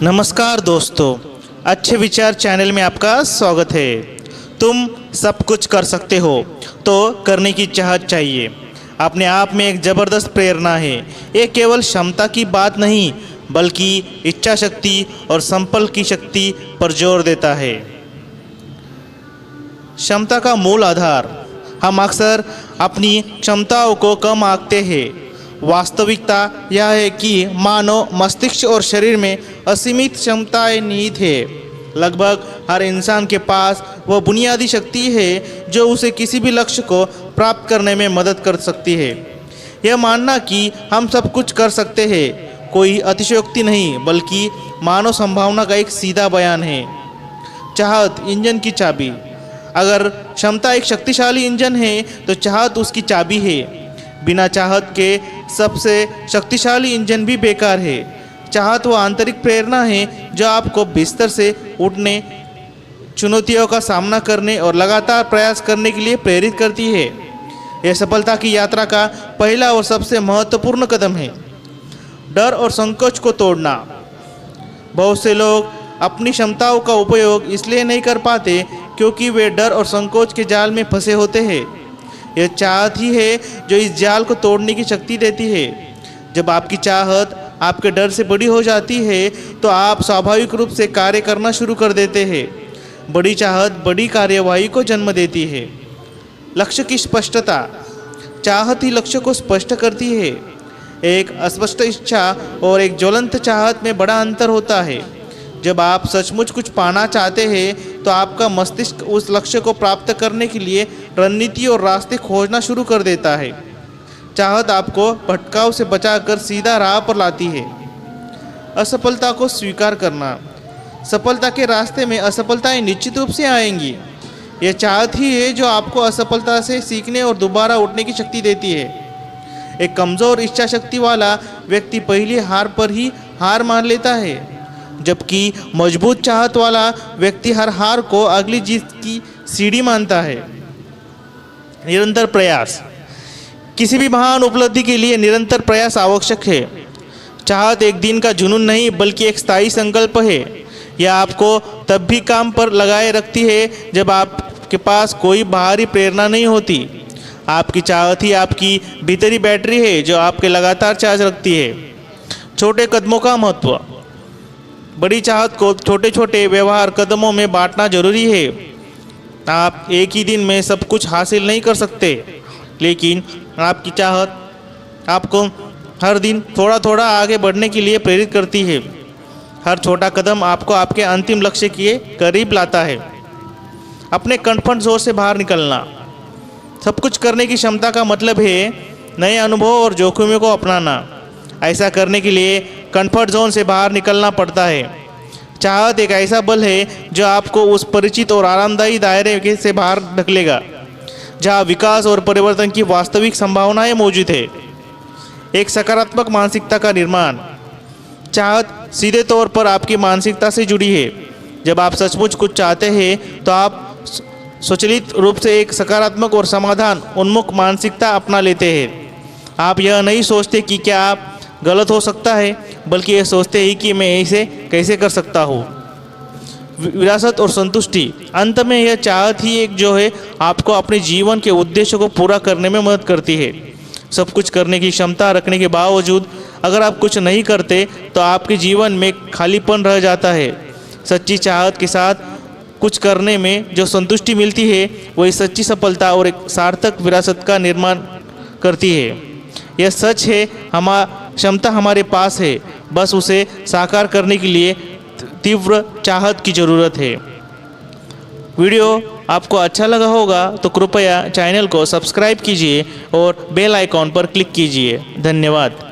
नमस्कार दोस्तों, अच्छे विचार चैनल में आपका स्वागत है। तुम सब कुछ कर सकते हो तो करने की चाहत चाहिए। अपने आप में एक ज़बरदस्त प्रेरणा है। ये केवल क्षमता की बात नहीं बल्कि इच्छा शक्ति और संकल्प की शक्ति पर जोर देता है। क्षमता का मूल आधार। हम अक्सर अपनी क्षमताओं को कम आंकते हैं। वास्तविकता यह है कि मानव मस्तिष्क और शरीर में असीमित क्षमताएं निहित है। लगभग हर इंसान के पास वह बुनियादी शक्ति है जो उसे किसी भी लक्ष्य को प्राप्त करने में मदद कर सकती है। यह मानना कि हम सब कुछ कर सकते हैं कोई अतिशयोक्ति नहीं बल्कि मानव संभावना का एक सीधा बयान है। चाहत इंजन की चाबी। अगर क्षमता एक शक्तिशाली इंजन है तो चाहत उसकी चाबी है। बिना चाहत के सबसे शक्तिशाली इंजन भी बेकार है। चाहत वह आंतरिक प्रेरणा है जो आपको बिस्तर से उठने, चुनौतियों का सामना करने और लगातार प्रयास करने के लिए प्रेरित करती है। यह सफलता की यात्रा का पहला और सबसे महत्वपूर्ण कदम है। डर और संकोच को तोड़ना। बहुत से लोग अपनी क्षमताओं का उपयोग इसलिए नहीं कर पाते क्योंकि वे डर और संकोच के जाल में फंसे होते हैं। यह चाहत ही है जो इस जाल को तोड़ने की शक्ति देती है। जब आपकी चाहत आपके डर से बड़ी हो जाती है तो आप स्वाभाविक रूप से कार्य करना शुरू कर देते हैं। बड़ी चाहत बड़ी कार्यवाही को जन्म देती है। लक्ष्य की स्पष्टता। चाहत ही लक्ष्य को स्पष्ट करती है। एक अस्पष्ट इच्छा और एक ज्वलंत चाहत में बड़ा अंतर होता है। जब आप सचमुच कुछ पाना चाहते हैं तो आपका मस्तिष्क उस लक्ष्य को प्राप्त करने के लिए रणनीति और रास्ते खोजना शुरू कर देता है। चाहत आपको भटकाव से बचाकर सीधा राह पर लाती है। असफलता को स्वीकार करना। सफलता के रास्ते में असफलताएं निश्चित रूप से आएंगी। यह चाहत ही है जो आपको असफलता से सीखने और दोबारा उठने की शक्ति देती है। एक कमज़ोर इच्छा शक्ति वाला व्यक्ति पहली हार पर ही हार मान लेता है, जबकि मजबूत चाहत वाला व्यक्ति हर हार को अगली जीत की सीढ़ी मानता है। निरंतर प्रयास। किसी भी महान उपलब्धि के लिए निरंतर प्रयास आवश्यक है। चाहत एक दिन का जुनून नहीं बल्कि एक स्थायी संकल्प है। यह आपको तब भी काम पर लगाए रखती है जब आपके पास कोई बाहरी प्रेरणा नहीं होती। आपकी चाहत ही आपकी भीतरी बैटरी है जो आपके लगातार चार्ज रखती है। छोटे कदमों का महत्व। बड़ी चाहत को छोटे छोटे व्यवहार कदमों में बांटना जरूरी है। आप एक ही दिन में सब कुछ हासिल नहीं कर सकते, लेकिन आपकी चाहत आपको हर दिन थोड़ा थोड़ा आगे बढ़ने के लिए प्रेरित करती है। हर छोटा कदम आपको आपके अंतिम लक्ष्य के करीब लाता है। अपने कंफर्ट जोन से बाहर निकलना। सब कुछ करने की क्षमता का मतलब है नए अनुभव और जोखिमों को अपनाना। ऐसा करने के लिए कंफर्ट जोन से बाहर निकलना पड़ता है। चाहत एक ऐसा बल है जो आपको उस परिचित और आरामदायी दायरे से बाहर ढकेलेगा जहां विकास और परिवर्तन की वास्तविक संभावनाएं मौजूद है। एक सकारात्मक मानसिकता का निर्माण। चाहत सीधे तौर पर आपकी मानसिकता से जुड़ी है। जब आप सचमुच कुछ चाहते हैं तो आप स्वचालित रूप से एक सकारात्मक और समाधान उन्मुख मानसिकता अपना लेते हैं। आप यह नहीं सोचते कि क्या आप गलत हो सकता है, बल्कि ये सोचते ही कि मैं इसे कैसे कर सकता हूँ। विरासत और संतुष्टि। अंत में यह चाहत ही एक जो है आपको अपने जीवन के उद्देश्य को पूरा करने में मदद करती है। सब कुछ करने की क्षमता रखने के बावजूद अगर आप कुछ नहीं करते तो आपके जीवन में खालीपन रह जाता है। सच्ची चाहत के साथ कुछ करने में जो संतुष्टि मिलती है वही सच्ची सफलता और एक सार्थक विरासत का निर्माण करती है। यह सच है, क्षमता हमारे पास है, बस उसे साकार करने के लिए तीव्र चाहत की ज़रूरत है। वीडियो आपको अच्छा लगा होगा तो कृपया चैनल को सब्सक्राइब कीजिए और बेल आइकॉन पर क्लिक कीजिए। धन्यवाद।